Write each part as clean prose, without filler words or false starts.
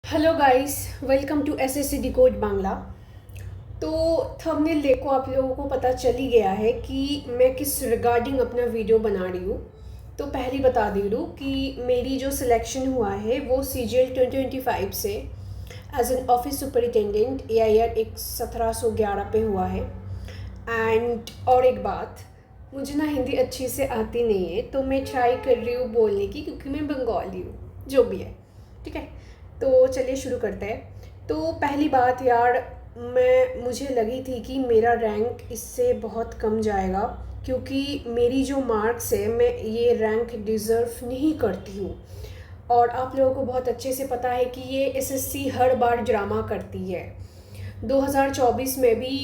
Hello guys, welcome to SSC decode Bangla. तो thumbnail देखो, आप लोगों को पता चल ही गया है कि मैं किस रिगार्डिंग अपना वीडियो बना रही हूँ। तो पहले बता दे दूँ कि मेरी जो सिलेक्शन हुआ है वो CGL 2025 से as an office superintendent AIR एक 1711 पे हुआ है। एंड और एक बात, मुझे ना हिंदी अच्छी से आती नहीं है, तो मैं ट्राई कर रही हूँ बोलने की, क्योंकि मैं बंगाली हूँ, जो भी है। ठीक है, तो चलिए शुरू करते हैं। तो पहली बात यार, मुझे लगी थी कि मेरा रैंक इससे बहुत कम जाएगा, क्योंकि मेरी जो मार्क्स है मैं ये रैंक डिज़र्व नहीं करती हूँ। और आप लोगों को बहुत अच्छे से पता है कि ये एसएससी हर बार ड्रामा करती है। 2024 में भी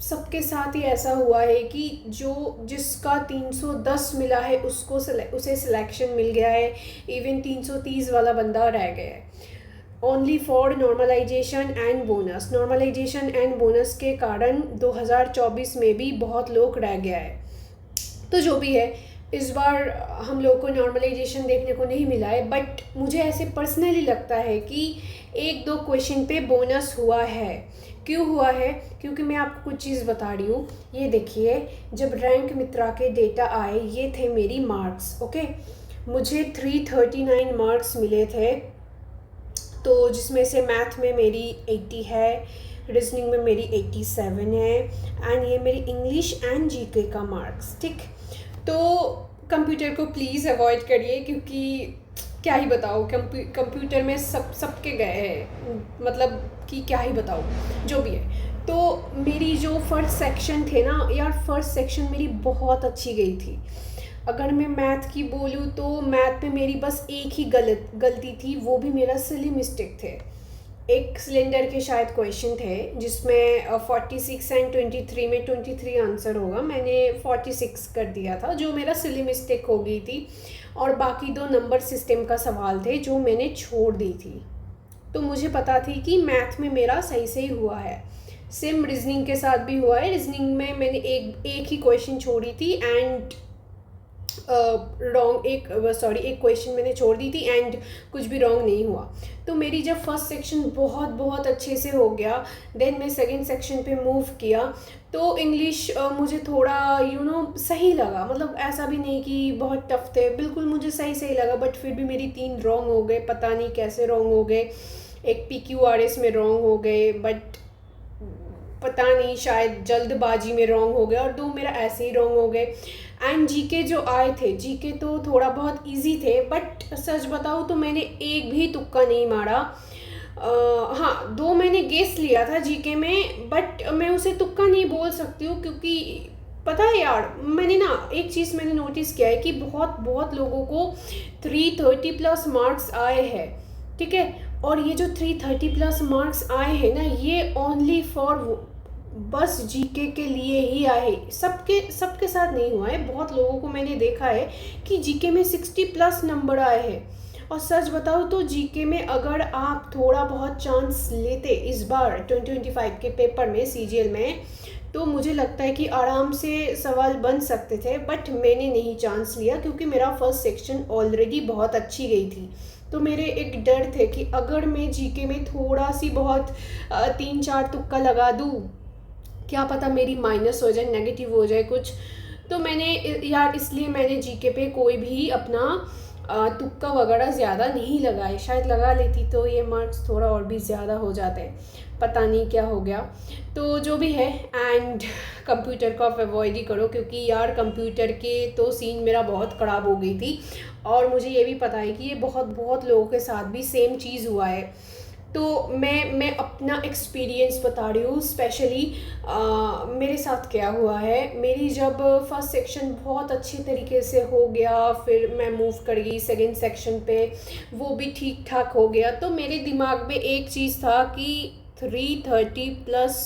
सबके साथ ही ऐसा हुआ है कि जिसका 310 मिला है उसे सिलेक्शन मिल गया है। इवन 330 वाला बंदा रह गया है only for normalisation and bonus के कारण 2024 में भी बहुत लोग रह गया है। तो जो भी है, इस बार हम लोग को नॉर्मलाइजेशन देखने को नहीं मिला है, बट मुझे ऐसे पर्सनली लगता है कि एक दो क्वेश्चन पे बोनस हुआ है। क्यों हुआ है? क्योंकि मैं आपको कुछ चीज़ बता रही हूँ। ये देखिए, जब रैंक मित्रा के डेटा आए, ये थे मेरी मार्क्स। ओके, मुझे 339 मार्क्स मिले थे, तो जिसमें से मैथ में मेरी 80 है, रीजनिंग में मेरी 87 है, एंड ये मेरी इंग्लिश एंड जीके का मार्क्स। ठीक, तो कंप्यूटर को प्लीज़ अवॉइड करिए, क्योंकि क्या ही बताओ, कंप्यूटर में सबके गए हैं, मतलब कि क्या ही बताओ, जो भी है। तो मेरी जो फर्स्ट सेक्शन थे ना यार, फर्स्ट सेक्शन मेरी बहुत अच्छी गई थी। अगर मैं मैथ की बोलूँ तो मैथ में मेरी बस एक ही गलती थी, वो भी मेरा सिली मिस्टेक थे। एक सिलेंडर के शायद क्वेश्चन थे जिसमें 46 एंड 23 में 23 आंसर होगा, मैंने 46 कर दिया था, जो मेरा सिली मिस्टेक हो गई थी। और बाकी दो नंबर सिस्टम का सवाल थे जो मैंने छोड़ दी थी। तो मुझे पता थी कि मैथ में मेरा सही से ही हुआ है। सेम रीजनिंग के साथ भी हुआ है। रीजनिंग में मैंने एक ही क्वेश्चन छोड़ी थी एंड एक क्वेश्चन मैंने छोड़ दी थी एंड कुछ भी रॉन्ग नहीं हुआ। तो मेरी जब फर्स्ट सेक्शन बहुत बहुत अच्छे से हो गया, देन मैं सेकंड सेक्शन पे मूव किया। तो इंग्लिश मुझे थोड़ा सही लगा, मतलब ऐसा भी नहीं कि बहुत टफ थे, बिल्कुल मुझे सही सही लगा। बट फिर भी मेरी 3 रॉन्ग हो गए, पता नहीं कैसे रॉन्ग हो गए। एक PQRS में रॉन्ग हो गए, बट पता नहीं, शायद जल्दबाजी में रॉन्ग हो गया, और 2 मेरा ऐसे ही रॉन्ग हो गए। एंड जीके जो आए थे, जीके तो थोड़ा बहुत इजी थे, बट सच बताऊँ तो मैंने एक भी तुक्का नहीं मारा। हाँ, 2 मैंने गेस लिया था जीके में, बट मैं उसे तुक्का नहीं बोल सकती हूँ, क्योंकि पता है यार, मैंने ना एक चीज़ मैंने नोटिस किया है कि बहुत बहुत लोगों को 330 प्लस मार्क्स आए हैं। ठीक है, और ये जो 330 प्लस मार्क्स आए हैं ना, ये ओनली फॉर बस जीके के लिए ही आए। सबके सबके साथ नहीं हुआ है, बहुत लोगों को मैंने देखा है कि जीके में 60 प्लस नंबर आए हैं। और सच बताओ तो जीके में अगर आप थोड़ा बहुत चांस लेते इस बार 2025 के पेपर में, CGL में, तो मुझे लगता है कि आराम से सवाल बन सकते थे। बट मैंने नहीं चांस लिया, क्योंकि मेरा फर्स्ट सेक्शन ऑलरेडी बहुत अच्छी गई थी। तो मेरे एक डर थे कि अगर मैं जीके में थोड़ा सी बहुत 3-4 तुक्का लगा दूँ, क्या पता मेरी माइनस हो जाए, नेगेटिव हो जाए कुछ। तो मैंने यार, इसलिए मैंने जीके पे कोई भी अपना तुक्का वगैरह ज़्यादा नहीं लगाए। शायद लगा लेती तो ये मार्क्स थोड़ा और भी ज़्यादा हो जाते, पता नहीं क्या हो गया। तो जो भी है, एंड कंप्यूटर को आप अवॉइड ही करो, क्योंकि यार कंप्यूटर के तो सीन मेरा बहुत ख़राब हो गई थी। और मुझे ये भी पता है कि ये बहुत बहुत लोगों के साथ भी सेम चीज़ हुआ है। तो मैं अपना एक्सपीरियंस बता रही हूँ, स्पेशली मेरे साथ क्या हुआ है। मेरी जब फर्स्ट सेक्शन बहुत अच्छे तरीके से हो गया, फिर मैं मूव कर गई सेकंड सेक्शन पे, वो भी ठीक ठाक हो गया। तो मेरे दिमाग में एक चीज़ था कि 330 प्लस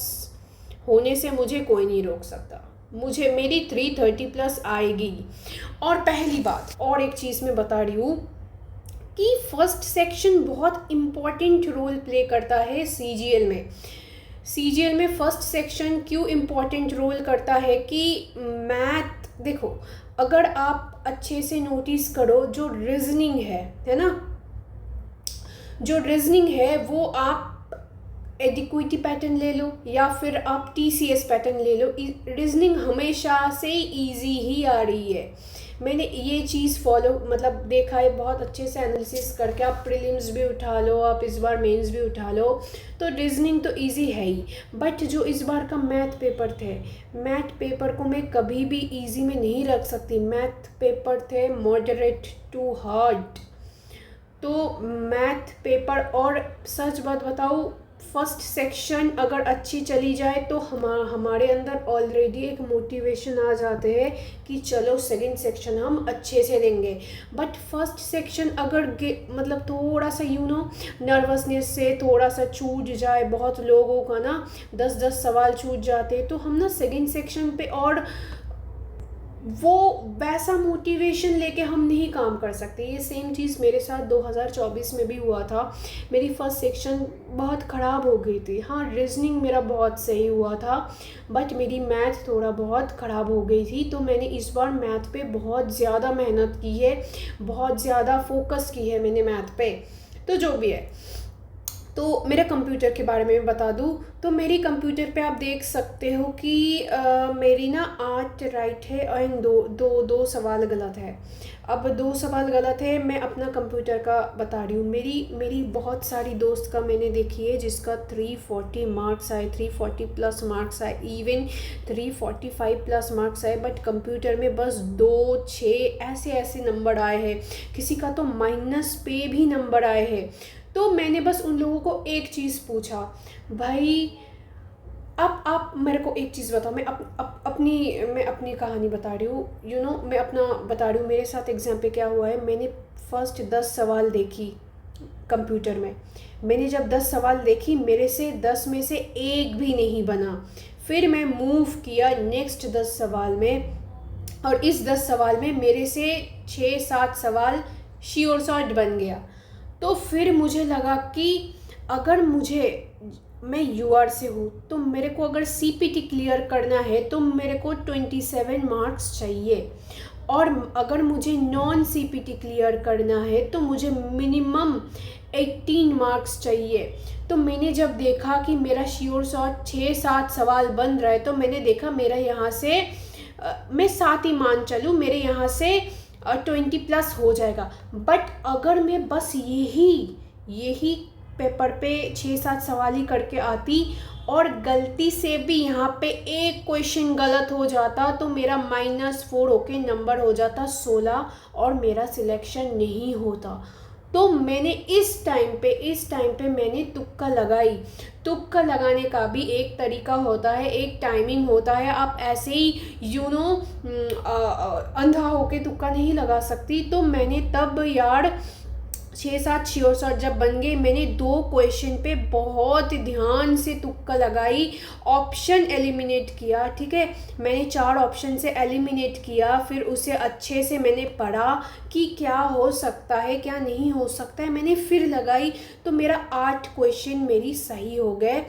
होने से मुझे कोई नहीं रोक सकता, मुझे मेरी 330 प्लस आएगी। और पहली बात, और एक चीज़ मैं बता रही हूँ कि फर्स्ट सेक्शन बहुत इम्पॉर्टेंट रोल प्ले करता है CGL में। CGL में फर्स्ट सेक्शन क्यों इम्पॉर्टेंट रोल करता है कि मैथ, देखो, अगर आप अच्छे से नोटिस करो, जो रीजनिंग है ना, जो रीजनिंग है वो आप एडिक्विटी पैटर्न ले लो या फिर आप टीसीएस पैटर्न ले लो, रीजनिंग हमेशा से इजी ही आ रही है। मैंने ये चीज़ फॉलो मतलब देखा है बहुत अच्छे से एनालिसिस करके। आप प्रीलिम्स भी उठा लो, आप इस बार मेंस भी उठा लो, तो रीजनिंग तो इजी है ही। बट जो इस बार का मैथ पेपर थे, मैथ पेपर को मैं कभी भी इजी में नहीं रख सकती। मैथ पेपर थे मॉडरेट टू हार्ड। तो मैथ पेपर, और सच बात बताऊँ, फर्स्ट सेक्शन अगर अच्छी चली जाए तो हमारे अंदर ऑलरेडी एक मोटिवेशन आ जाते हैं कि चलो सेकंड सेक्शन हम अच्छे से देंगे। बट फर्स्ट सेक्शन अगर मतलब थोड़ा सा नर्वसनेस से थोड़ा सा छूट जाए, बहुत लोगों का ना 10-10 सवाल छूट जाते, तो हम ना सेकंड सेक्शन पे और वो वैसा मोटिवेशन लेके हम नहीं काम कर सकते। ये सेम चीज़ मेरे साथ 2024 में भी हुआ था। मेरी फर्स्ट सेक्शन बहुत ख़राब हो गई थी। हाँ, रीजनिंग मेरा बहुत सही हुआ था, बट मेरी मैथ थोड़ा बहुत ख़राब हो गई थी। तो मैंने इस बार मैथ पे बहुत ज़्यादा मेहनत की है, बहुत ज़्यादा फोकस की है मैंने मैथ पे। तो जो भी है, तो मेरे कंप्यूटर के बारे में बता दूँ तो मेरी कंप्यूटर पे आप देख सकते हो कि मेरी ना 8 राइट है एंड दो सवाल गलत है। अब 2 सवाल गलत है, मैं अपना कंप्यूटर का बता रही हूँ। मेरी बहुत सारी दोस्त का मैंने देखी है जिसका 340 मार्क्स आए, 340 प्लस मार्क्स आए, इवन 345 प्लस मार्क्स आए, बट कंप्यूटर में बस 2-6 ऐसे ऐसे नंबर आए हैं। किसी का तो माइनस पे भी नंबर आए हैं। तो मैंने बस उन लोगों को एक चीज़ पूछा, भाई अब आप मेरे को एक चीज़ बताओ। मैं अपनी कहानी बता रही हूँ, मैं अपना बता रही हूँ मेरे साथ एग्ज़ाम पे क्या हुआ है। मैंने फर्स्ट 10 सवाल देखी कंप्यूटर में। मैंने जब 10 सवाल देखी, मेरे से 10 में से एक भी नहीं बना। फिर मैं मूव किया नेक्स्ट 10 सवाल में, और इस 10 सवाल में मेरे से 6-7 सवाल श्योर शॉट बन गया। तो फिर मुझे लगा कि अगर मैं यूआर से हूँ, तो मेरे को अगर सीपीटी क्लियर करना है तो मेरे को 27 मार्क्स चाहिए, और अगर मुझे नॉन सीपीटी क्लियर करना है तो मुझे मिनिमम 18 मार्क्स चाहिए। तो मैंने जब देखा कि मेरा श्योर शॉट 6-7 सवाल बन रहा है, तो मैंने देखा मेरा यहाँ से मैं 7 ही मान चलूँ, मेरे यहाँ से 20 प्लस हो जाएगा। बट अगर मैं बस यही पेपर पे 6-7 सवाल ही करके आती और गलती से भी यहाँ पे एक क्वेश्चन गलत हो जाता, तो मेरा -4 होके नंबर हो जाता 16 और मेरा सिलेक्शन नहीं होता। तो मैंने इस टाइम पे मैंने तुक्का लगाई। तुक्का लगाने का भी एक तरीका होता है, एक टाइमिंग होता है। आप ऐसे ही अंधा होके तुक्का नहीं लगा सकती। तो मैंने तब यार 6-7 श्योर शॉट जब बन गए, मैंने 2 क्वेश्चन पे बहुत ध्यान से तुक्का लगाई, ऑप्शन एलिमिनेट किया। ठीक है, मैंने 4 ऑप्शन से एलिमिनेट किया, फिर उसे अच्छे से मैंने पढ़ा कि क्या हो सकता है क्या नहीं हो सकता है। मैंने फिर लगाई, तो मेरा 8 क्वेश्चन मेरी सही हो गए।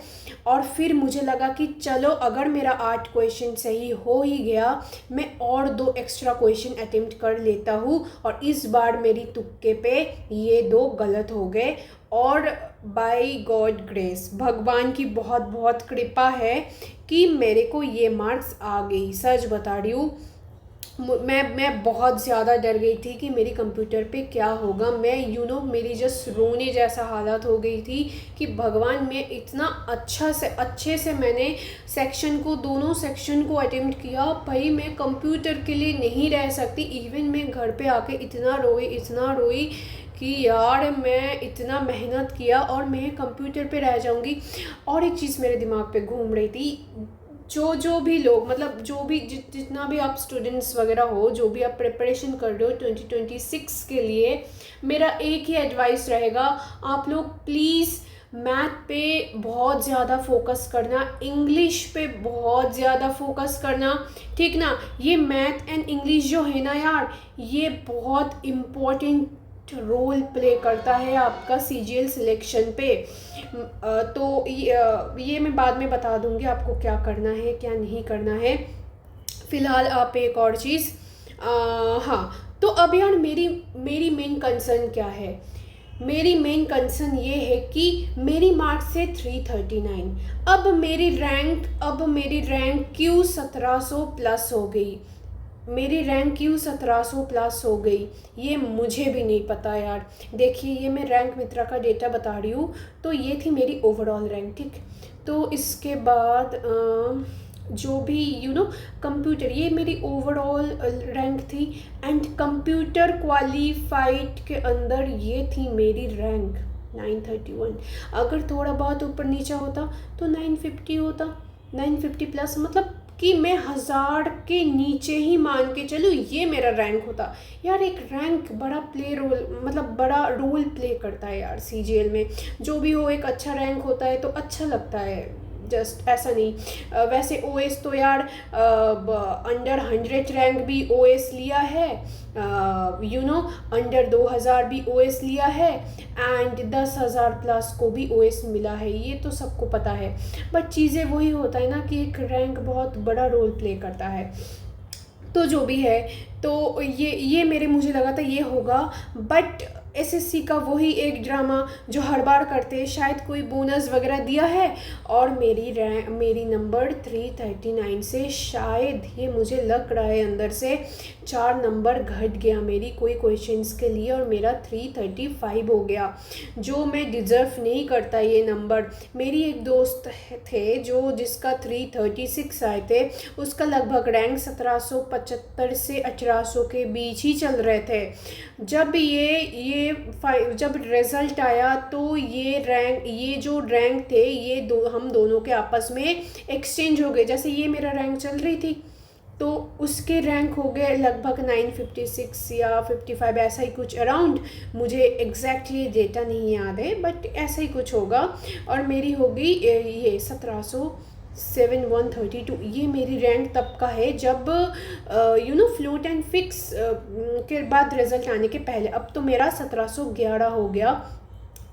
और फिर मुझे लगा कि चलो अगर मेरा 8 क्वेश्चन सही हो ही गया, मैं और 2 एक्स्ट्रा क्वेश्चन अटेम्प्ट कर लेता हूँ। और इस बार मेरी तुक्के पे ये 2 गलत हो गए, और बाय गॉड ग्रेस, भगवान की बहुत बहुत कृपा है कि मेरे को ये मार्क्स आ गई। सच बता रही हूँ, मैं बहुत ज़्यादा डर गई थी कि मेरी कंप्यूटर पे क्या होगा। मैं मेरी जस्ट रोने जैसा हालत हो गई थी कि भगवान, मैं इतना अच्छे से मैंने दोनों सेक्शन को अटेम्प्ट किया। भाई मैं कंप्यूटर के लिए नहीं रह सकती। इवन मैं घर पे आके इतना रोई कि यार मैं इतना मेहनत किया और मैं कंप्यूटर पे रह जाऊंगी। और एक चीज़ मेरे दिमाग पे घूम रही थी, जो भी लोग, मतलब जो भी जितना भी आप स्टूडेंट्स वगैरह हो, जो भी आप प्रिपरेशन कर रहे हो 2026 के लिए, मेरा एक ही एडवाइस रहेगा, आप लोग प्लीज़ मैथ पे बहुत ज़्यादा फोकस करना, इंग्लिश पे बहुत ज़्यादा फोकस करना। ठीक ना, ये मैथ एंड इंग्लिश जो है ना यार, ये बहुत इम्पोर्टेंट रोल प्ले करता है आपका सीजीएल सिलेक्शन पे। तो ये मैं बाद में बता दूंगी आपको क्या करना है क्या नहीं करना है। फ़िलहाल आप एक और चीज़, हाँ, तो अब यार मेरी मेन कंसर्न क्या है। मेरी मेन कंसर्न ये है कि मेरी मार्क्स है 339। अब मेरी रैंक क्यों 1700 प्लस हो गई, मेरी रैंक क्यों 1700 प्लस हो गई, ये मुझे भी नहीं पता यार। देखिए ये मैं रैंक मित्रा का डेटा बता रही हूँ। तो ये थी मेरी ओवरऑल रैंक, ठीक। तो इसके बाद जो भी कंप्यूटर, ये मेरी ओवरऑल रैंक थी। एंड कंप्यूटर क्वालिफाइड के अंदर ये थी मेरी रैंक 931। अगर थोड़ा बहुत ऊपर नीचे होता तो 950 होता, 950 प्लस, मतलब कि मैं 1000 के नीचे ही मान के चलूँ ये मेरा रैंक होता। यार एक रैंक बड़ा प्ले रोल, मतलब बड़ा रोल प्ले करता है यार सीजीएल में। जो भी हो एक अच्छा रैंक होता है तो अच्छा लगता है, जस्ट ऐसा नहीं। वैसे ओएस तो यार अंडर 100 रैंक भी ओएस लिया है, अंडर 2000 भी ओएस लिया है, एंड 10,000 प्लस को भी ओएस मिला है, ये तो सबको पता है। बट चीज़ें वही होता है ना कि एक रैंक बहुत बड़ा रोल प्ले करता है। तो जो भी है, तो ये मेरे मुझे लगा था ये होगा। बट एसएससी का वही एक ड्रामा जो हर बार करते हैं, शायद कोई बोनस वगैरह दिया है, और मेरी नंबर 339 से शायद, ये मुझे लग रहा है अंदर से, 4 नंबर घट गया मेरी कोई क्वेश्चंस के लिए, और मेरा 335 हो गया, जो मैं डिज़र्व नहीं करता ये नंबर। मेरी एक दोस्त थे जिसका 336 आए थे, उसका लगभग रैंक 1775 से 1800 के बीच ही चल रहे थे। जब रिज़ल्ट आया तो ये जो रैंक थे ये हम दोनों के आपस में एक्सचेंज हो गए। जैसे ये मेरा रैंक चल रही थी तो उसके रैंक हो गए लगभग 956 या 55, ऐसा ही कुछ अराउंड, मुझे एग्जैक्टली डेटा नहीं याद है बट ऐसा ही कुछ होगा। और मेरी होगी ये 17,132। ये मेरी रैंक तब का है जब फ्लोट एंड फिक्स के बाद रिजल्ट आने के पहले। अब तो मेरा 1711 हो गया।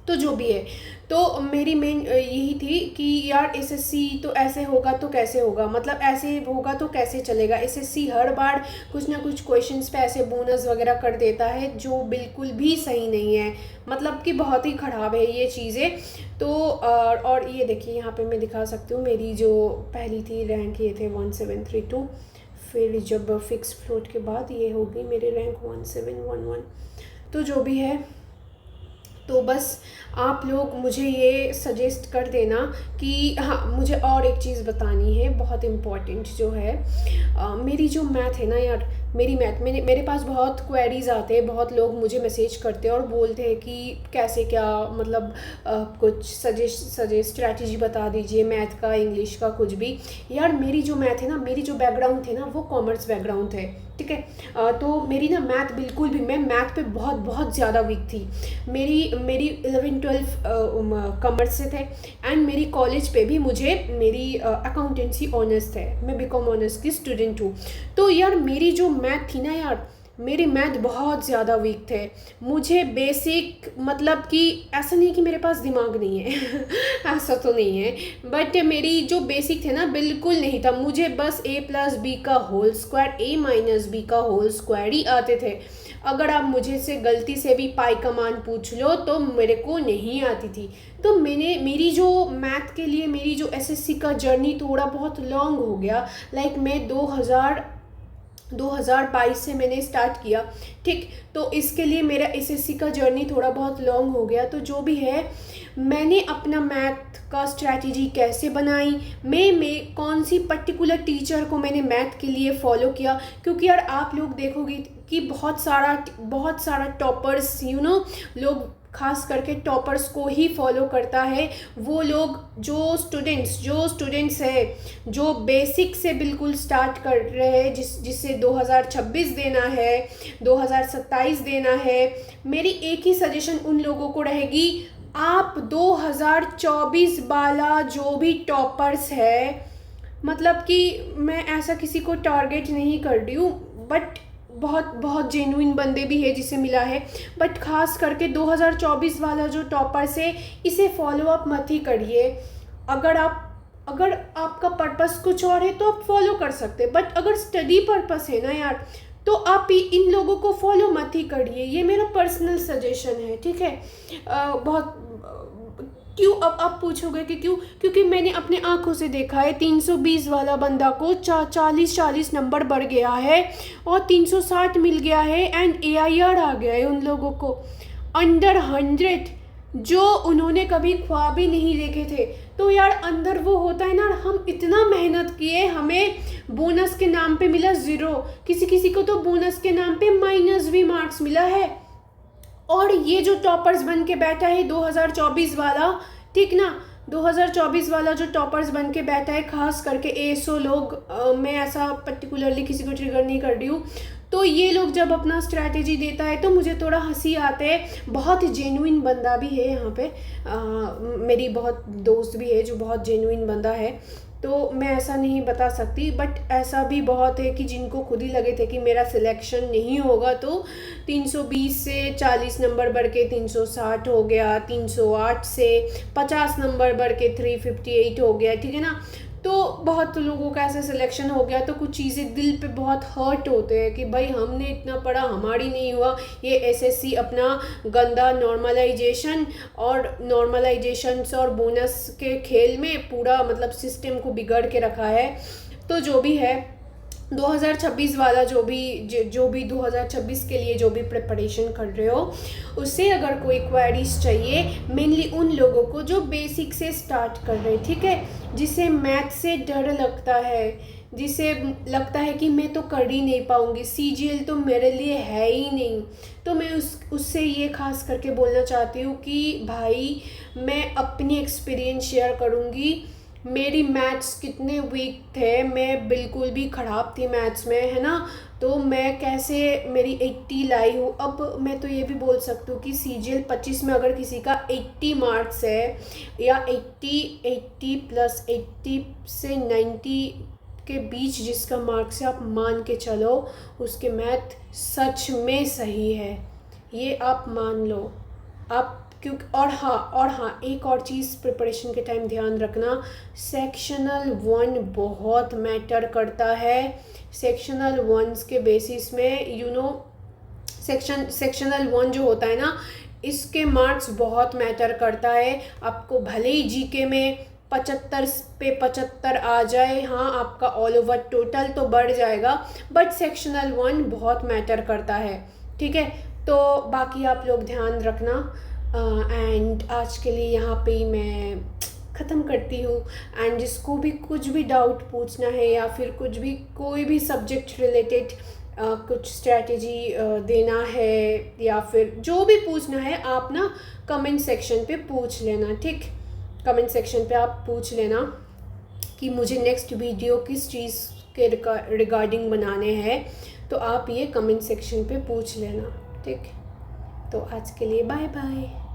तो जो भी है, तो मेरी मेन यही थी कि यार एसएससी तो ऐसे होगा तो कैसे होगा, मतलब ऐसे होगा तो कैसे चलेगा। एसएससी हर बार कुछ ना कुछ क्वेश्चंस पे ऐसे बोनस वगैरह कर देता है जो बिल्कुल भी सही नहीं है, मतलब कि बहुत ही ख़राब है ये चीज़ें। तो और ये देखिए यहाँ पे मैं दिखा सकती हूँ, मेरी जो पहली थी रैंक ये थे 1732, फिर जब फिक्स फ्लोट के बाद ये होगी मेरी रैंक 1711। तो जो भी है, तो बस आप लोग मुझे ये सजेस्ट कर देना कि हाँ, मुझे और एक चीज़ बतानी है बहुत इम्पॉर्टेंट जो है। मेरी जो मैथ है ना यार, मेरे पास बहुत क्वेरीज़ आते हैं, बहुत लोग मुझे मैसेज करते हैं और बोलते हैं कि कैसे क्या, मतलब कुछ सजेस्ट स्ट्रैटेजी बता दीजिए मैथ का, इंग्लिश का, कुछ भी। यार मेरी जो मैथ है ना, मेरी जो बैकग्राउंड थे ना वो कॉमर्स बैकग्राउंड है, ठीक है। तो मेरी ना मैथ बिल्कुल भी, मैं मैथ पे बहुत बहुत ज़्यादा वीक थी। मेरी 11-12 कॉमर्स से थे, एंड मेरी कॉलेज पे भी मेरी अकाउंटेंसी ऑनर्स थे, मैं बीकॉम ऑनर्स की स्टूडेंट हूँ। तो यार मेरी जो मैथ थी ना यार, मेरी मैथ बहुत ज़्यादा वीक थे। मुझे बेसिक, मतलब कि ऐसा नहीं कि मेरे पास दिमाग नहीं है ऐसा तो नहीं है, बट मेरी जो बेसिक थे ना बिल्कुल नहीं था। मुझे बस a+b का होल स्क्वायर, a-b का होल स्क्वायर ही आते थे। अगर आप मुझे से गलती से भी पाई का मान पूछ लो तो मेरे को नहीं आती थी। तो मेरी जो मैथ के लिए मेरी जो एसएससी का जर्नी थोड़ा बहुत लॉन्ग हो गया। लाइक मैं 2022 से मैंने स्टार्ट किया, ठीक। तो इसके लिए मेरा एसएससी का जर्नी थोड़ा बहुत लॉन्ग हो गया। तो जो भी है, मैंने अपना मैथ का स्ट्रैटेजी कैसे बनाई, मैं कौन सी पर्टिकुलर टीचर को मैंने मैथ के लिए फॉलो किया, क्योंकि यार आप लोग देखोगे कि बहुत सारा टॉपर्स लोग खास करके टॉपर्स को ही फॉलो करता है। वो लोग जो स्टूडेंट्स है, जो बेसिक से बिल्कुल स्टार्ट कर रहे हैं, जिससे 2026 देना है, 2027 देना है, मेरी एक ही सजेशन उन लोगों को रहेगी, आप 2024 वाला जो भी टॉपर्स है, मतलब कि मैं ऐसा किसी को टारगेट नहीं कर रही हूँ, बट बहुत जेन्युइन बंदे भी है जिसे मिला है, बट खास करके 2024 वाला जो टॉपर्स है इसे फॉलो अप मत ही करिए। अगर आपका पर्पस कुछ और है तो आप फॉलो कर सकते हैं, बट अगर स्टडी पर्पस है ना यार, तो आप इन लोगों को फॉलो मत ही करिए, ये मेरा पर्सनल सजेशन है, ठीक है। बहुत क्यों, अब आप पूछोगे कि क्यों, क्योंकि मैंने अपने आंखों से देखा है 320 वाला बंदा को 40 नंबर बढ़ गया है और 360 मिल गया है एंड AIR आ गया है उन लोगों को अंडर 100, जो उन्होंने कभी ख्वाब ही नहीं देखे थे। तो यार अंदर वो होता है ना, हम इतना मेहनत किए, हमें बोनस के नाम पे मिला 0, किसी किसी को तो बोनस के नाम पे माइनस भी मार्क्स मिला है। और ये जो टॉपर्स बन के बैठा है 2024 वाला, ठीक ना, 2024 वाला जो टॉपर्स बन के बैठा है, खास करके ASO लोग, मैं ऐसा पर्टिकुलरली किसी को ट्रिगर नहीं कर रही हूँ, तो ये लोग जब अपना स्ट्रैटेजी देता है तो मुझे थोड़ा हंसी आते है। बहुत जेन्युइन बंदा भी है यहाँ पे, मेरी बहुत दोस्त भी है जो बहुत जेन्युइन बंदा है, तो मैं ऐसा नहीं बता सकती, बट ऐसा भी बहुत है कि जिनको खुद ही लगे थे कि मेरा सिलेक्शन नहीं होगा, तो 320 से 40 नंबर बढ़ के 360 हो गया, 308 से 50 नंबर बढ़ के 358 हो गया, ठीक है ना। तो बहुत लोगों का ऐसा सिलेक्शन हो गया, तो कुछ चीज़ें दिल पे बहुत हर्ट होते हैं कि भाई हमने इतना पढ़ा, हमारी नहीं हुआ। ये SSC अपना गंदा नॉर्मलाइजेशंस और बोनस के खेल में पूरा मतलब सिस्टम को बिगड़ के रखा है। तो जो भी है 2026 वाला, जो भी 2026 के लिए जो भी प्रिपरेशन कर रहे हो, उससे अगर कोई क्वेरीज चाहिए, मेनली उन लोगों को जो बेसिक से स्टार्ट कर रहे हैं, ठीक है, जिसे मैथ से डर लगता है, जिसे लगता है कि मैं तो कर ही नहीं पाऊँगी, CGL तो मेरे लिए है ही नहीं, तो मैं उससे ये खास करके बोलना चाहती हूँ कि भाई मैं अपनी एक्सपीरियंस शेयर करूँगी। मेरी मैथ्स कितने वीक थे, मैं बिल्कुल भी ख़राब थी मैथ्स में, है ना, तो मैं कैसे मेरी 80 लाई हूँ। अब मैं तो ये भी बोल सकती हूँ कि CGL 25 में अगर किसी का 80 मार्क्स है, या 80 प्लस 80 से 90 के बीच जिसका मार्क्स है, आप मान के चलो उसके मैथ सच में सही है, ये आप मान लो आप। क्योंकि और हाँ एक और चीज़ प्रिपरेशन के टाइम ध्यान रखना, सेक्शनल 1 बहुत मैटर करता है। सेक्शनल 1 के बेसिस में सेक्शनल 1 जो होता है ना, इसके मार्क्स बहुत मैटर करता है। आपको भले ही GK में 75 पे 75 आ जाए, हाँ आपका ऑल ओवर टोटल तो बढ़ जाएगा, बट सेक्शनल 1 बहुत मैटर करता है, ठीक है। तो बाकी आप लोग ध्यान रखना। एंड आज के लिए यहाँ पे ही मैं ख़त्म करती हूँ। एंड जिसको भी कुछ भी डाउट पूछना है, या फिर कुछ भी कोई भी सब्जेक्ट रिलेटेड कुछ स्ट्रैटेजी देना है, या फिर जो भी पूछना है, आप ना कमेंट सेक्शन पे पूछ लेना, ठीक। कमेंट सेक्शन पे आप पूछ लेना कि मुझे नेक्स्ट वीडियो किस चीज़ के रिगार्डिंग बनाने हैं, तो आप ये कमेंट सेक्शन पे पूछ लेना, ठीक। तो आज के लिए बाय बाय।